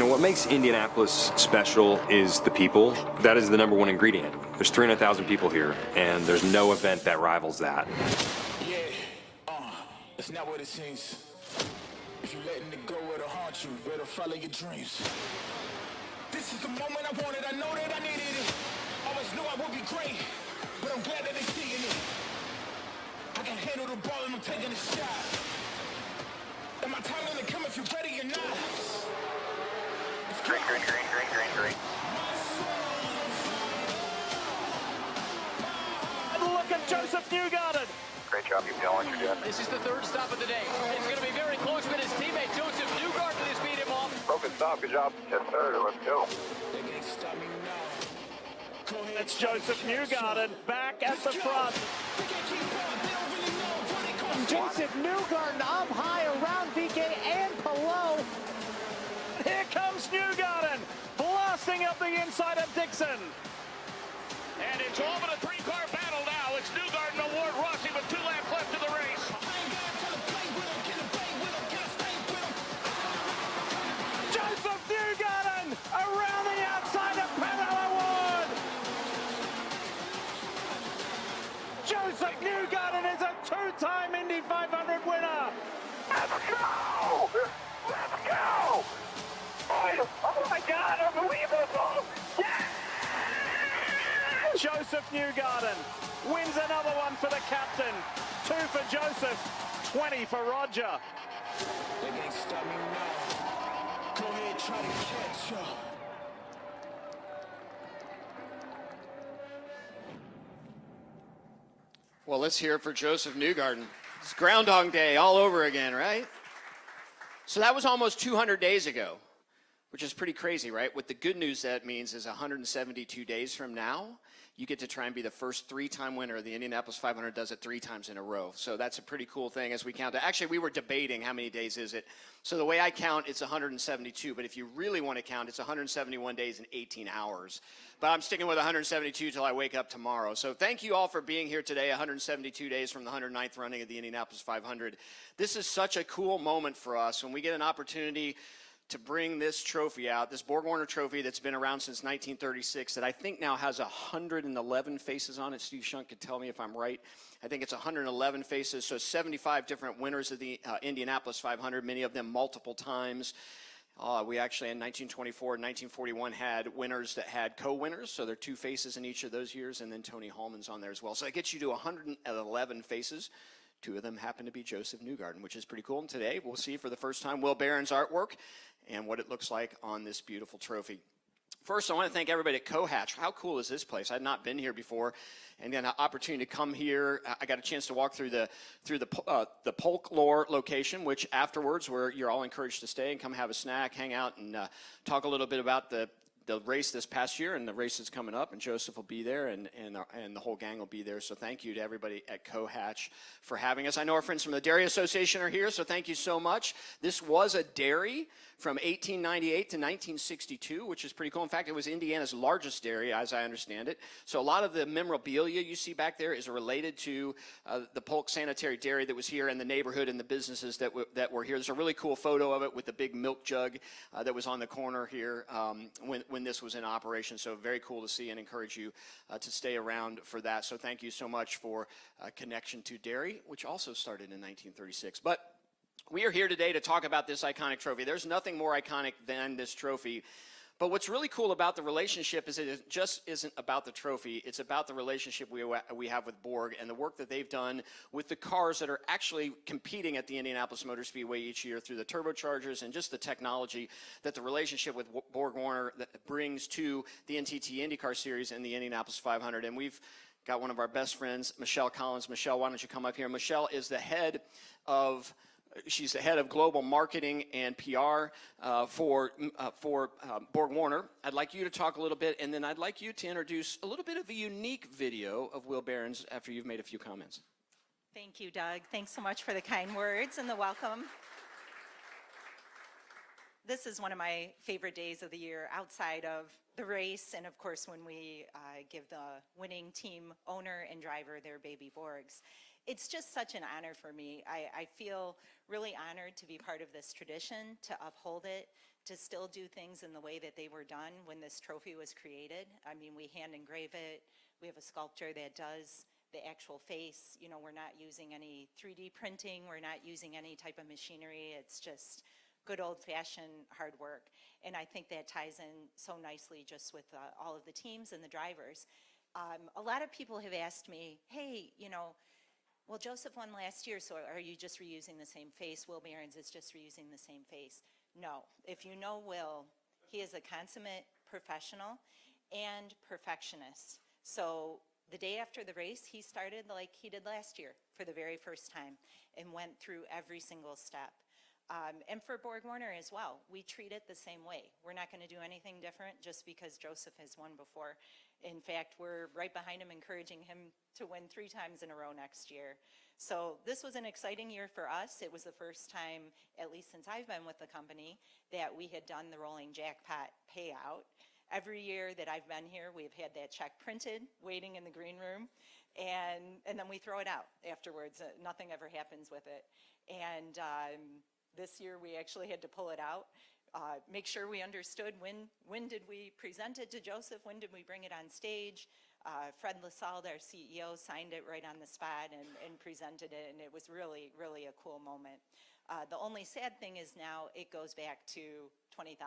what makes Indianapolis special is the people. That is the #1 ingredient. There's 300,000 people here, and there's no event that rivals that. Yeah, it's not what it seems. If you're letting it go, it'll haunt you. Better follow your dreams. This is the moment I wanted. I know that I needed it. Always knew I would be great, but I'm glad that they're seeing it. I can handle the ball and I'm taking a shot. And my time gonna come if you're ready or not. Green. And look at Josef Newgarden. Great job, you've done what you're doing. This is the third stop of the day. It's going to be very close, but his teammate Josef Newgarden has beat him off. Broken stop, good job. Yes, sir, let's go. It's Josef Newgarden back at the front. Josef Newgarden up high around VK and below. Here comes Newgarden, blasting up the inside of Dixon. And it's all but a three-car battle now. It's Newgarden and Ward Rossi with 2 laps left in the race. Josef Newgarden around the outside of Pamela Ward. Josef Newgarden is a 2-time Indy 500 winner. Let's go! Let's go! Oh my God, unbelievable! Yeah! Josef Newgarden wins another one for the captain. 2 for Josef, 20 for Roger. They can't stop me now. Go ahead, try to catch up. Well, let's hear it for Josef Newgarden. It's Groundhog Day all over again, right? So that was almost 200 days ago, which is pretty crazy, right? What the good news that means is 172 days from now, you get to try and be the first 3-time winner. The Indianapolis 500 does it 3 times in a row. So that's a pretty cool thing as we count it. Actually, we were debating how many days is it. So the way I count, it's 172. But if you really want to count, it's 171 days and 18 hours. But I'm sticking with 172 till I wake up tomorrow. So thank you all for being here today, 172 days from the 109th running of the Indianapolis 500. This is such a cool moment for us when we get an opportunity to bring this trophy out, this Borg-Warner Trophy that's been around since 1936 that I think now has 111 faces on it. Steve Shunk could tell me if I'm right. I think it's 111 faces, so 75 different winners of the Indianapolis 500, many of them multiple times. We actually in 1924 and 1941 had winners that had co-winners, so there are 2 faces in each of those years, and then Tony Hallman's on there as well. So that gets you to 111 faces. 2 of them happen to be Josef Newgarden, which is pretty cool. And today we'll see for the first time Will Barron's artwork and what it looks like on this beautiful trophy. First, I want to thank everybody at Cohatch. How cool is this place? I'd not been here before, and then an opportunity to come here. I got a chance to walk through the Polk-Lore location, which afterwards, where you're all encouraged to stay and come have a snack, hang out, and talk a little bit about the race this past year and the race that's coming up, and Josef will be there, and the whole gang will be there. So thank you to everybody at Cohatch for having us. I know our friends from the Dairy Association are here, so thank you so much. This was a dairy from 1898 to 1962, which is pretty cool. In fact, it was Indiana's largest dairy, as I understand it. So a lot of the memorabilia you see back there is related to the Polk Sanitary Dairy that was here and the neighborhood and the businesses that were here. There's a really cool photo of it with the big milk jug that was on the corner here when this was in operation. So very cool to see and encourage you to stay around for that. So thank you so much for connection to dairy, which also started in 1936. But we are here today to talk about this iconic trophy. There's nothing more iconic than this trophy. But what's really cool about the relationship is it just isn't about the trophy. It's about the relationship we have with Borg and the work that they've done with the cars that are actually competing at the Indianapolis Motor Speedway each year through the turbochargers and just the technology that the relationship with Borg-Warner brings to the NTT IndyCar Series and the Indianapolis 500. And we've got one of our best friends, Michelle Collins. Michelle, why don't you come up here? Michelle is the head of She's the head of global marketing and PR for Borg-Warner. I'd like you to talk a little bit, and then I'd like you to introduce a little bit of a unique video of Will Barron's after you've made a few comments. Thank you, Doug. Thanks so much for the kind words and the welcome. This is one of my favorite days of the year outside of the race, and of course when we give the winning team owner and driver their baby Borgs. it's just such an honor for me. I feel really honored to be part of this tradition, to uphold it, to still do things in the way that they were done when this trophy was created. I mean, we hand engrave it. We have a sculptor that does the actual face. You know, we're not using any 3D printing. We're not using any type of machinery. It's just good old-fashioned hard work. And I think that ties in so nicely just with all of the teams and the drivers. A lot of people have asked me, hey, you know, well, Josef won last year, so are you just reusing the same face? Will Behrens is just reusing the same face. No. If you know Will, he is a consummate professional and perfectionist. So the day after the race, he started like he did last year for the very first time and went through every single step. And for Borg-Warner as well, we treat it the same way. We're not going to do anything different just because Josef has won before. In fact, we're right behind him, encouraging him to win 3 times in a row next year. So this was an exciting year for us. It was the first time, at least since I've been with the company, that we had done the rolling jackpot payout. Every year that I've been here, we've had that check printed, waiting in the green room, and then we throw it out afterwards. Nothing ever happens with it. And this year we actually had to pull it out, make sure we understood when did we present it to Josef, when did we bring it on stage. Fred Lasalde, our CEO, signed it right on the spot and presented it, and it was really, really a cool moment. The only sad thing is now it goes back to $20,000.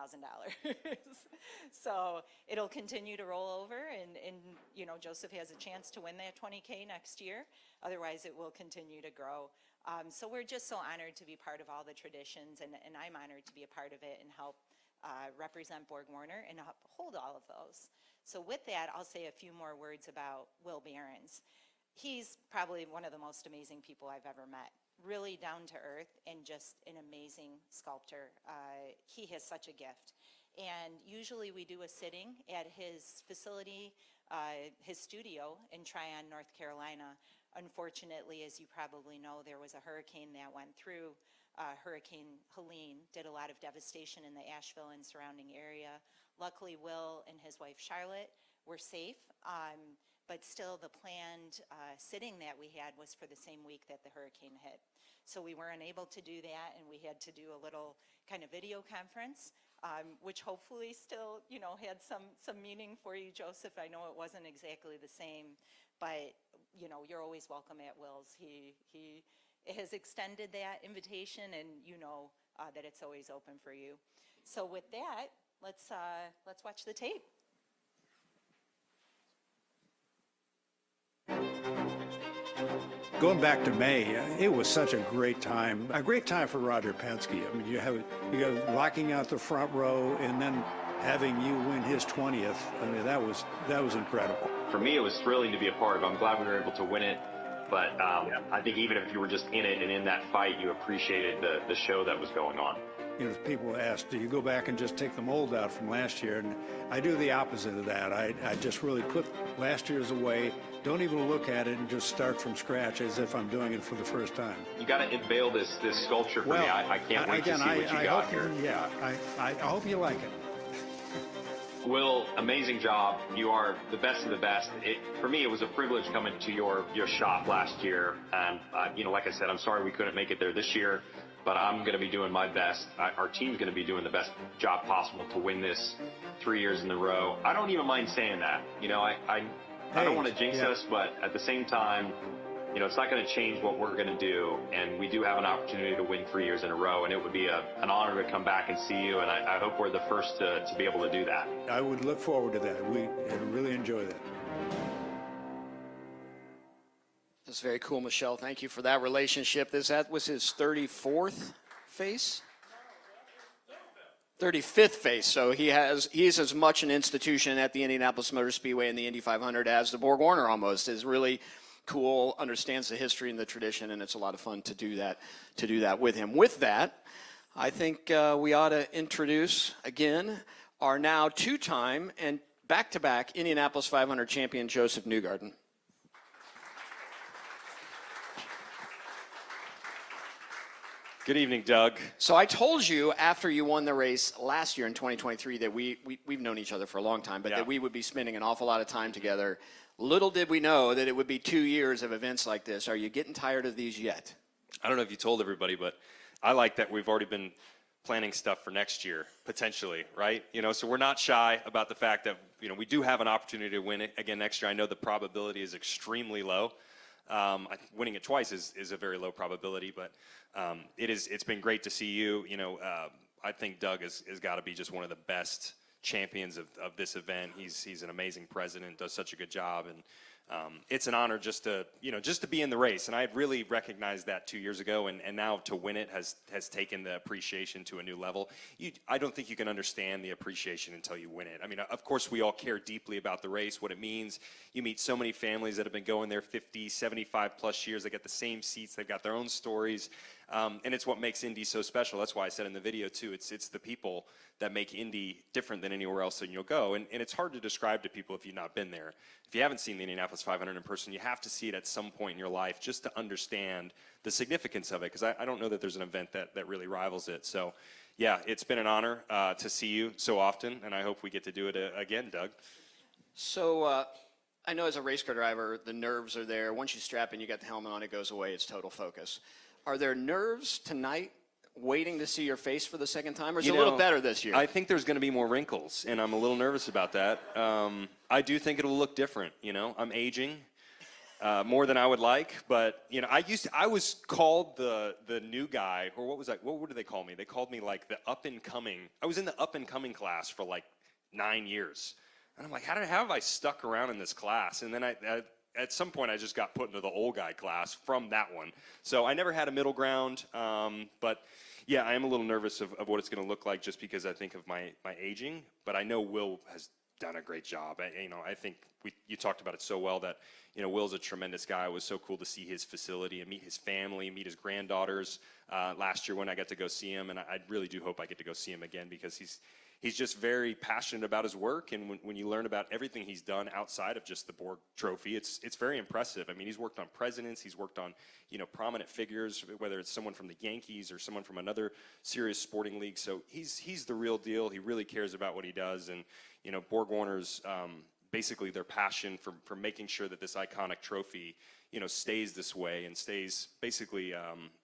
So it'll continue to roll over, and you know, Josef has a chance to win that $20K next year. Otherwise, it will continue to grow. So we're just so honored to be part of all the traditions, and I'm honored to be a part of it and help represent Borg-Warner and uphold all of those. So with that, I'll say a few more words about Will Behrens. He's probably one of the most amazing people I've ever met. Really down to earth and just an amazing sculptor. He has such a gift. And usually we do a sitting at his facility, his studio in Tryon, North Carolina. Unfortunately, as you probably know, there was a hurricane that went through. Hurricane Helene did a lot of devastation in the Asheville and surrounding area. Luckily, Will and his wife Charlotte were safe, but still the planned sitting that we had was for the same week that the hurricane hit. So we weren't able to do that, and we had to do a little kind of video conference, which hopefully still, you know, had some meaning for you, Josef. I know it wasn't exactly the same, but you know, you're always welcome at Will's. He has extended that invitation, and you know that it's always open for you. So with that, let's watch the tape. Going back to May, it was such a great time for Roger Penske. I mean, you got locking out the front row and then having you win his 20th. I mean, that was incredible. For me, it was thrilling to be a part of. I'm glad we were able to win it. But I think even if you were just in it and in that fight, you appreciated the show that was going on. You know, people ask, do you go back and just take the mold out from last year? And I do the opposite of that. I just really put last year's away, don't even look at it, and just start from scratch as if I'm doing it for the first time. You got to unveil this sculpture for me. I can't wait to see what you got here. Yeah, I hope you like it. Will, amazing job. You are the best of the best. For me, it was a privilege coming to your shop last year. And, you know, like I said, I'm sorry we couldn't make it there this year, but I'm going to be doing my best. Our team's going to be doing the best job possible to win this 3 years in a row. I don't even mind saying that. You know, I don't want to jinx us, but at the same time, you know, it's not going to change what we're going to do, and we do have an opportunity to win 3 years in a row, and it would be an honor to come back and see you, and I hope we're the first to be able to do that. I would look forward to that. We really enjoy that. That's very cool, Michelle. Thank you for that relationship. That was his 34th face? 35th face. So he's as much an institution at the Indianapolis Motor Speedway and the Indy 500 as the Borg-Warner almost. Is really cool, understands the history and the tradition, and it's a lot of fun to do that with him. With that, I think we ought to introduce again our now 2-time and back-to-back Indianapolis 500 champion, Josef Newgarden. Good evening, Doug. So I told you after you won the race last year in 2023 that we've known each other for a long time, but that we would be spending an awful lot of time together Little did we know that it would be 2 years of events like this. Are you getting tired of these yet? I don't know if you told everybody, but I like that we've already been planning stuff for next year, potentially, right? You know, so we're not shy about the fact that, you know, we do have an opportunity to win it again next year. I know the probability is extremely low. Winning it twice is a very low probability, but it's been great to see you. You know, I think Doug has got to be just one of the best champions of this event. He's an amazing president, does such a good job, and it's an honor just to be in the race. And I had really recognized that 2 years ago, and now to win it has taken the appreciation to a new level. I don't think you can understand the appreciation until you win it. I mean, of course, we all care deeply about the race, what it means. You meet so many families that have been going there 50, 75 plus years. They get the same seats. They've got their own stories. And it's what makes Indy so special. That's why I said in the video, too, it's the people that make Indy different than anywhere else that you'll go. And it's hard to describe to people if you've not been there. If you haven't seen the Indianapolis 500 in person, you have to see it at some point in your life just to understand the significance of it, because I don't know that there's an event that really rivals it. So, yeah, it's been an honor to see you so often, and I hope we get to do it again, Doug. So I know as a race car driver, the nerves are there. Once you strap in, you got the helmet on, it goes away. It's total focus. Are there nerves tonight waiting to see your face for the second time, or is it a little better this year? I think there's going to be more wrinkles, and I'm a little nervous about that. I do think it'll look different. You know, I'm aging more than I would like, but you know, I was called the new guy, or what was that? What did they call me? They called me like the up and coming. I was in the up and coming class for like 9 years, and I'm like, how have I stuck around in this class? And then at some point, I just got put into the old guy class from that one. So I never had a middle ground, but yeah, I am a little nervous of what it's going to look like just because I think of my aging. But I know Will has done a great job. I think you talked about it so well that, you know, Will's a tremendous guy. It was so cool to see his facility and meet his family, meet his granddaughters last year when I got to go see him. And I really do hope I get to go see him again because he's just very passionate about his work, and when you learn about everything he's done outside of just the Borg Trophy, it's very impressive. I mean, he's worked on presidents, he's worked on, you know, prominent figures, whether it's someone from the Yankees or someone from another serious sporting league. So he's the real deal. He really cares about what he does, and you know, Borg-Warner's basically their passion for making sure that this iconic trophy, you know, stays this way and stays basically,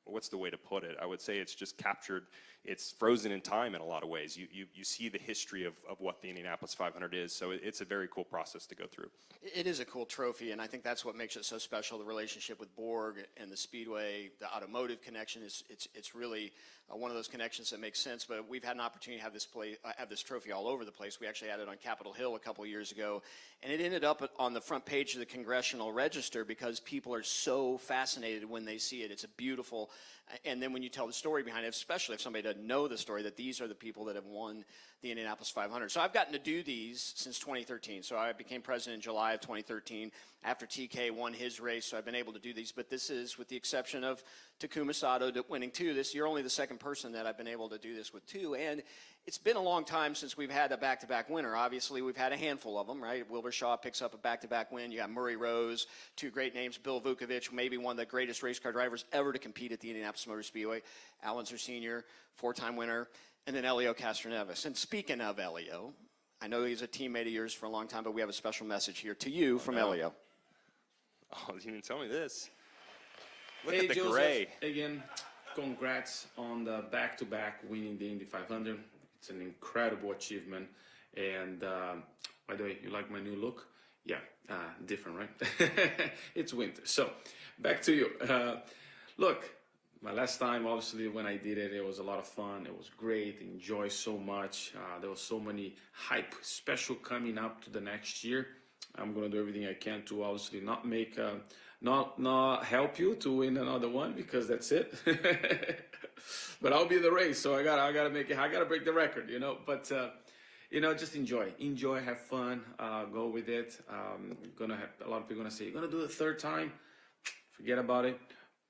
what's the way to put it? I would say it's just captured. It's frozen in time in a lot of ways. You see the history of what the Indianapolis 500 is, so it's a very cool process to go through. It is a cool trophy, and I think that's what makes it so special. The relationship with Borg and the Speedway, the automotive connection it's really one of those connections that makes sense. But we've had an opportunity to have this trophy all over the place. We actually had it on Capitol Hill a couple of years ago, and it ended up on the front page of the Congressional Register because people are so fascinated when they see it. It's a beautiful, and then when you tell the story behind it, especially if somebody doesn't know the story, that these are the people that have won the Indianapolis 500. So I've gotten to do these since 2013. So I became president in July of 2013 after TK won his race. So I've been able to do these. But this is, with the exception of Takuma Sato winning 2, you're only the second person that I've been able to do this with 2. And it's been a long time since we've had a back-to-back winner. Obviously, we've had a handful of them, right? Wilbur Shaw picks up a back-to-back win. You got Murray Rose, 2 great names. Bill Vukovich, maybe one of the greatest race car drivers ever to compete at the Indianapolis Motor Speedway. Al Unser Sr., 4-time winner. And then Elio Castroneves. And speaking of Elio, I know he's a teammate of yours for a long time, but we have a special message here to you from Elio. Oh, you didn't tell me this. Look hey, at the Joseph, gray. Again, congrats on the back-to-back winning the Indy 500. It's an incredible achievement. And by the way, you like my new look? Yeah, different, right? It's winter. So back to you. Look. My last time, obviously, when I did it, it was a lot of fun. It was great. Enjoyed so much. There was so many hype special coming up to the next year. I'm gonna do everything I can to obviously not make, not help you to win another one because that's it. But I'll be in the race, so I gotta make it. I gotta break the record, you know. But you know, just enjoy, have fun, go with it. Gonna have a lot of people gonna say, you're gonna do it a third time. Forget about it.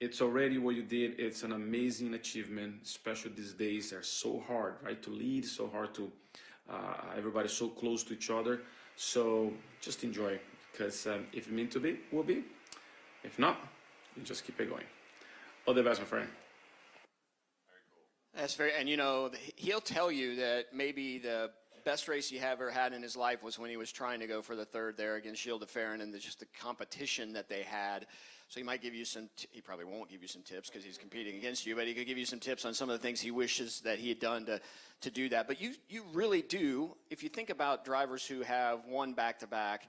It's already what you did. It's an amazing achievement, especially these days. They're so hard, right, to lead, so hard to, everybody's so close to each other. So just enjoy, because if it meant to be, will be. If not, you just keep it going. All the best, my friend. That's very, and you know, he'll tell you that maybe the best race he ever had in his life was when he was trying to go for the third there against Gilles de Ferran, and just the competition that they had. So he might give you some, he probably won't give you some tips because he's competing against you, but he could give you some tips on some of the things he wishes that he had done to do that. But you really do, if you think about drivers who have won back-to-back,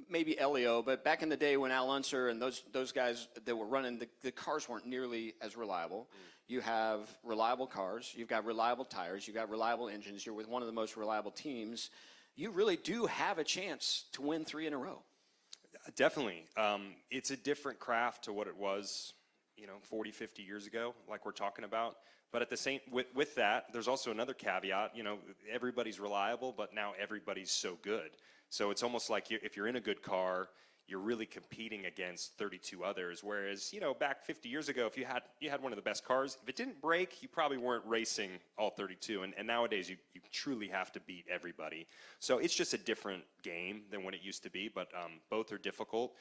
maybe Elio, but back in the day when Al Unser and those guys that were running, the cars weren't nearly as reliable. You have reliable cars, you've got reliable tires, you've got reliable engines, you're with one of the most reliable teams. You really do have a chance to win 3 in a row. Definitely. It's a different craft to what it was, 40, 50 years ago, like we're talking about. But at the same, with that, there's also another caveat. Everybody's reliable, but now everybody's so good. So it's almost like if you're in a good car, you're really competing against 32 others. Whereas, back 50 years ago, if you had one of the best cars, if it didn't break, you probably weren't racing all 32. And nowadays, you truly have to beat everybody. So it's just a different game than what it used to be, but both are difficult.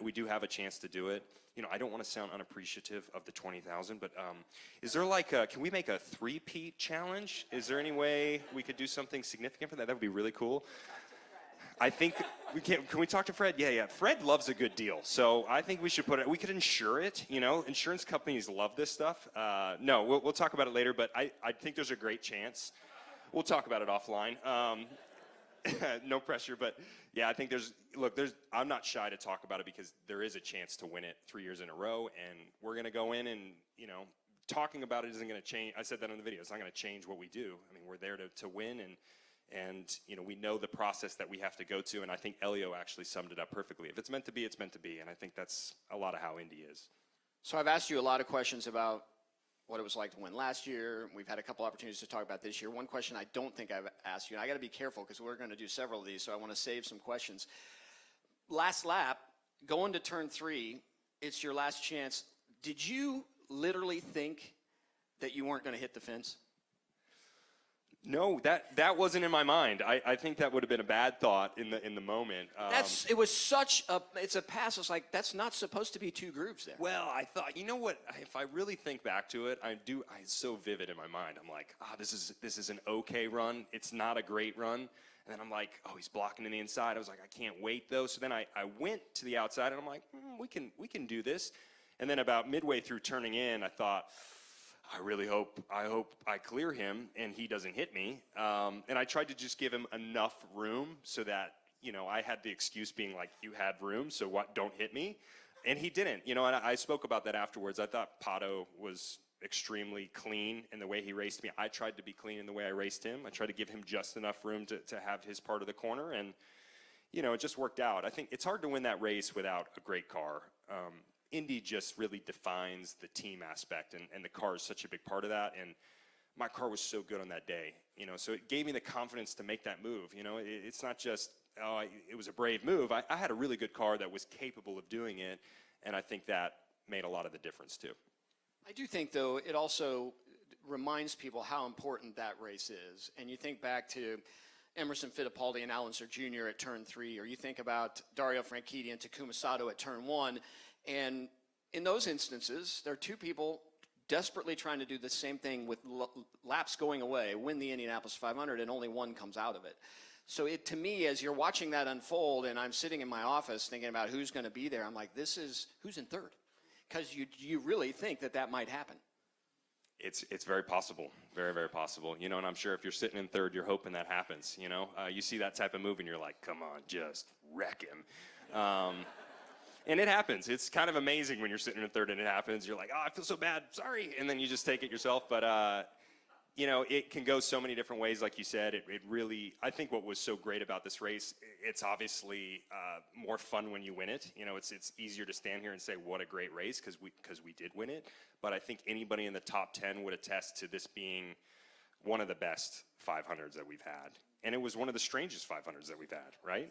We do have a chance to do it. I don't want to sound unappreciative of the 20,000, but is there can we make a 3-peat challenge? Is there any way we could do something significant for that? That would be really cool. I think we can we talk to Fred? Yeah. Fred loves a good deal. So I think we should we could insure it. Insurance companies love this stuff. No, we'll talk about it later, but I think there's a great chance. We'll talk about it offline. No pressure, but yeah, I think I'm not shy to talk about it because there is a chance to win it 3 years in a row, and we're going to go in and, talking about it isn't going to change. I said that in the video. It's not going to change what we do. I mean, we're there to win, and we know the process that we have to go to, and I think Elio actually summed it up perfectly. If it's meant to be, it's meant to be, and I think that's a lot of how Indy is. So I've asked you a lot of questions about what it was like to win last year. We've had a couple opportunities to talk about this year. One question I don't think I've asked you, and I got to be careful because we're going to do several of these, so I want to save some questions. Last lap, going to turn 3, it's your last chance. Did you literally think that you weren't going to hit the fence? No, that wasn't in my mind. I think that would have been a bad thought in the moment. It was such it's a pass. It's like, that's not supposed to be 2 grooves there. Well, I thought, what? If I really think back to it, it's so vivid in my mind. I'm like, this is an okay run. It's not a great run. And then I'm like, he's blocking in the inside. I was like, I can't wait though. So then I went to the outside and I'm like, we can do this. And then about midway through turning in, I thought, I hope I clear him and he doesn't hit me. And I tried to just give him enough room so that, I had the excuse being like, you had room, so what, don't hit me. And he didn't, and I spoke about that afterwards. I thought Pato was extremely clean in the way he raced me. I tried to be clean in the way I raced him. I tried to give him just enough room to have his part of the corner. And, it just worked out. I think it's hard to win that race without a great car. Indy just really defines the team aspect, and the car is such a big part of that. And my car was so good on that day, so it gave me the confidence to make that move. It's not just, it was a brave move. I had a really good car that was capable of doing it, and I think that made a lot of the difference too. I do think, though, it also reminds people how important that race is. And you think back to Emerson Fittipaldi and Al Unser Jr. at turn 3, or you think about Dario Franchitti and Takuma Sato at turn 1. And in those instances, there are 2 people desperately trying to do the same thing with laps going away, win the Indianapolis 500, and only one comes out of it. So to me, as you're watching that unfold, and I'm sitting in my office thinking about who's going to be there, I'm like, who's in third? Because you really think that might happen. It's very possible, very, very possible. And I'm sure if you're sitting in third, you're hoping that happens. You see that type of move, and you're like, come on, just wreck him. And it happens. It's kind of amazing when you're sitting in third and it happens. You're like, I feel so bad, sorry. And then you just take it yourself. But, it can go so many different ways, like you said. It really, I think what was so great about this race, it's obviously more fun when you win it. It's easier to stand here and say, what a great race, because we did win it. But I think anybody in the top 10 would attest to this being one of the best 500s that we've had. And it was one of the strangest 500s that we've had, right?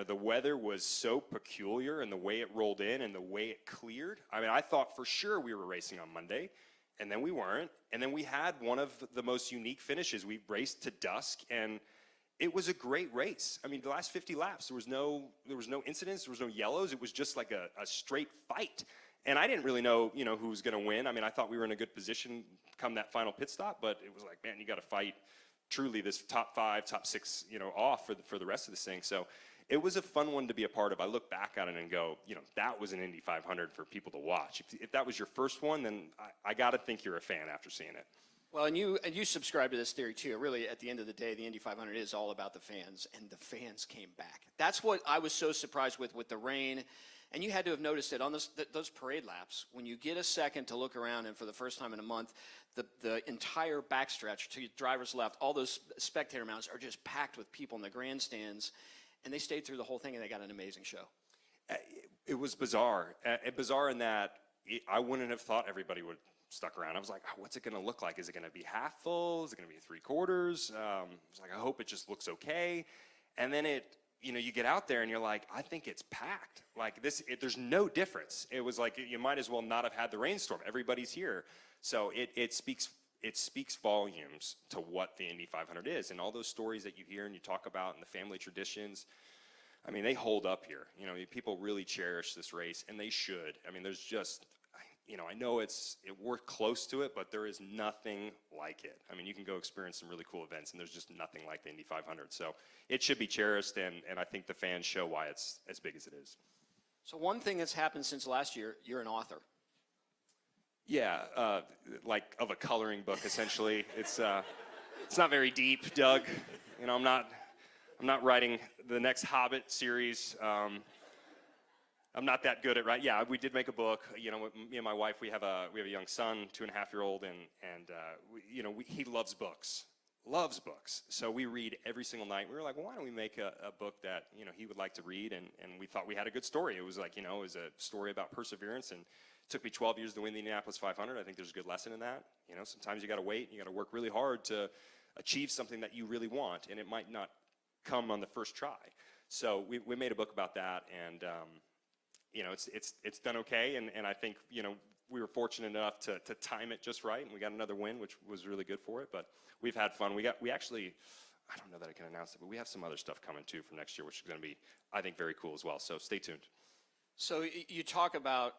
The weather was so peculiar, and the way it rolled in and the way it cleared. I mean, I thought for sure we were racing on Monday, and then we weren't. And then we had one of the most unique finishes. We raced to dusk, and it was a great race. I mean, the last 50 laps, there was no incidents, there was no yellows. It was just like a straight fight. And I didn't really know, who was going to win. I mean, I thought we were in a good position come that final pit stop, but it was like, man, you got to fight truly this top 5, top 6, off for the rest of this thing. So it was a fun one to be a part of. I look back on it and go, that was an Indy 500 for people to watch. If that was your first one, then I got to think you're a fan after seeing it. Well, and you subscribe to this theory too. Really, at the end of the day, the Indy 500 is all about the fans, and the fans came back. That's what I was so surprised with the rain. And you had to have noticed it on those parade laps. When you get a second to look around, and for the first time in a month, the entire backstretch to driver's left, all those spectator mounts are just packed with people in the grandstands. And they stayed through the whole thing, and they got an amazing show. It was bizarre. Bizarre in that I wouldn't have thought everybody would stuck around. I was like, what's it going to look like? Is it going to be half full? Is it going to be 3/4? I was like, I hope it just looks okay. And then you get out there and you're like, I think it's packed. Like there's no difference. It was like you might as well not have had the rainstorm. Everybody's here. So it speaks volumes to what the Indy 500 is, and all those stories that you hear and you talk about and the family traditions. I mean, they hold up here. People really cherish this race, and they should. I mean, there's just, I know we're close to it, but there is nothing like it. I mean, you can go experience some really cool events, and there's just nothing like the Indy 500. So it should be cherished, and I think the fans show why it's as big as it is. So one thing that's happened since last year, you're an author. Yeah, like of a coloring book, essentially. It's not very deep, Doug. I'm not writing the next Hobbit series. I'm not that good at writing. Yeah, we did make a book. Me and my wife, we have a young son, 2.5-year-old, and he loves books. Loves books. So we read every single night. We were like, well, why don't we make a book that he would like to read? And we thought we had a good story. It was like it was a story about perseverance, and it took me 12 years to win the Indianapolis 500. I think there's a good lesson in that. Sometimes you got to wait. And you got to work really hard to achieve something that you really want, and it might not come on the first try. So we made a book about that, and it's done okay. And I think we were fortunate enough to time it just right, and we got another win, which was really good for it. But we've had fun. We actually, I don't know that I can announce it, but we have some other stuff coming too for next year, which is going to be, I think, very cool as well. So stay tuned. So you talk about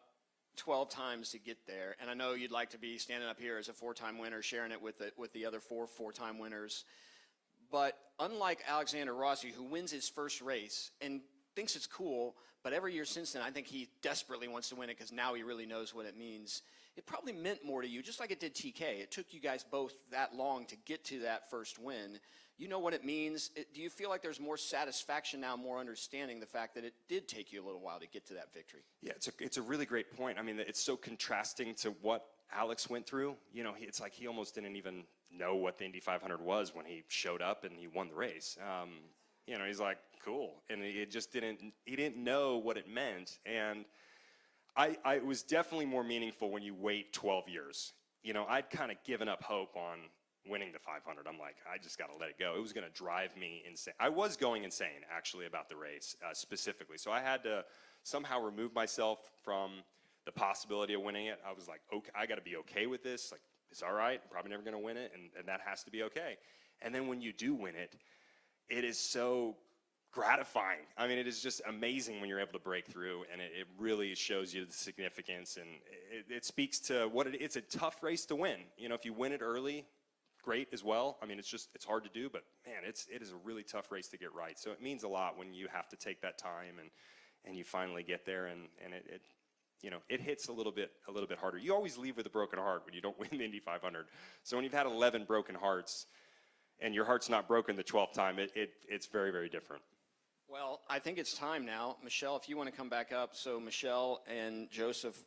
12 times to get there, and I know you'd like to be standing up here as a 4-time winner, sharing it with the other 4-time winners. But unlike Alexander Rossi, who wins his first race and thinks it's cool, but every year since then, I think he desperately wants to win it because now he really knows what it means. It probably meant more to you, just like it did TK. It took you guys both that long to get to that first win. You know what it means. Do you feel like there's more satisfaction now, more understanding the fact that it did take you a little while to get to that victory? Yeah, it's a really great point. I mean, it's so contrasting to what Alex went through. It's like he almost didn't even know what the Indy 500 was when he showed up and he won the race. He's like, cool. And he didn't know what it meant. And it was definitely more meaningful when you wait 12 years. I'd kind of given up hope on winning the 500. I'm like, I just got to let it go. It was going to drive me insane. I was going insane, actually, about the race specifically. So I had to somehow remove myself from the possibility of winning it. I was like, okay, I got to be okay with this. Like, it's all right. I'm probably never going to win it, and that has to be okay. And then when you do win it, it is so gratifying. I mean, it is just amazing when you're able to break through, and it really shows you the significance, and it speaks to what it's a tough race to win. If you win it early, great as well. I mean, it's hard to do, but man, it is a really tough race to get right. So it means a lot when you have to take that time and you finally get there, and it hits a little bit harder. You always leave with a broken heart when you don't win the Indy 500. So when you've had 11 broken hearts and your heart's not broken the 12th time, it's very, very different. Well, I think it's time now. Michelle, if you want to come back up. So Michelle and Josef,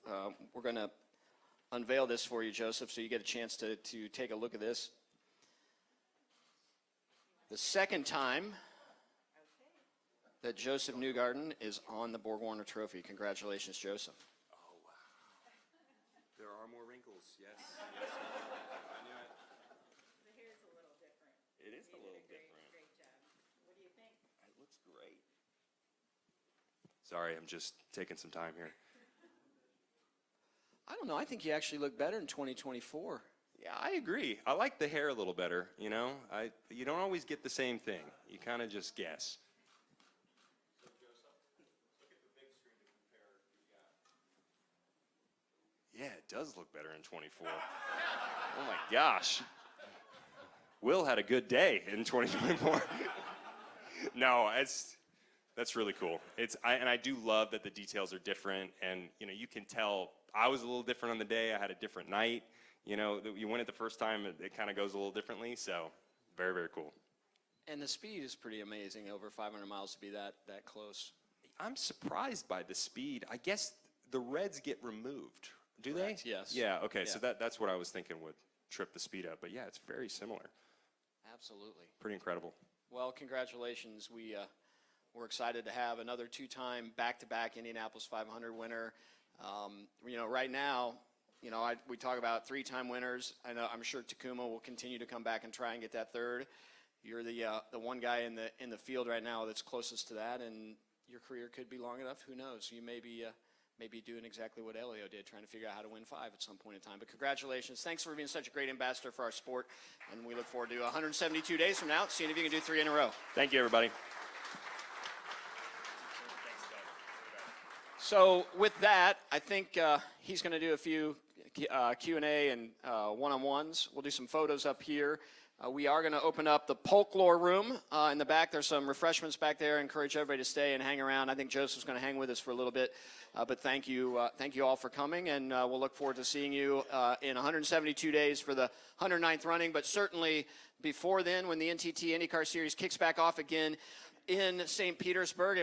we're going to unveil this for you, Josef, so you get a chance to take a look at this. The second time that Josef Newgarden is on the Borg-Warner Trophy. Congratulations, Josef. Oh, wow. There are more wrinkles, yes. I knew it. The hair's a little different. It is a little different. Great job. What do you think? It looks great. Sorry, I'm just taking some time here. I don't know. I think you actually look better in 2024. Yeah, I agree. I like the hair a little better, You don't always get the same thing. You kind of just guess. Yeah, it does look better in 24. Oh my gosh. Will had a good day in 2024. No, that's really cool. And I do love that the details are different, and you can tell I was a little different on the day. I had a different night. You win it the first time, it kind of goes a little differently. So very, very cool. And the speed is pretty amazing, over 500 miles to be that close. I'm surprised by the speed. I guess the reds get removed. Do Correct, they? yes. Yeah, okay, Yeah. so that's what I was thinking would trip the speed up. But yeah, it's very similar. Absolutely. Pretty incredible. Well, congratulations. We're excited to have another two-time back-to-back Indianapolis 500 winner. Right now, we talk about three-time winners. I'm sure Takuma will continue to come back and try and get that third. You're the one guy in the field right now that's closest to that, and your career could be long enough. Who knows? You may be doing exactly what Elio did, trying to figure out how to win 5 at some point in time. But congratulations. Thanks for being such a great ambassador for our sport, and we look forward to 172 days from now, seeing if you can do 3 in a row. Thank you, everybody. So with that, I think he's going to do a few Q&A and one-on-ones. We'll do some photos up here. We are going to open up the folklore room in the back. There's some refreshments back there. I encourage everybody to stay and hang around. I think Joseph's going to hang with us for a little bit. But thank you all for coming, and we'll look forward to seeing you in 172 days for the 109th running. But certainly before then, when the NTT IndyCar Series kicks back off again in St. Petersburg.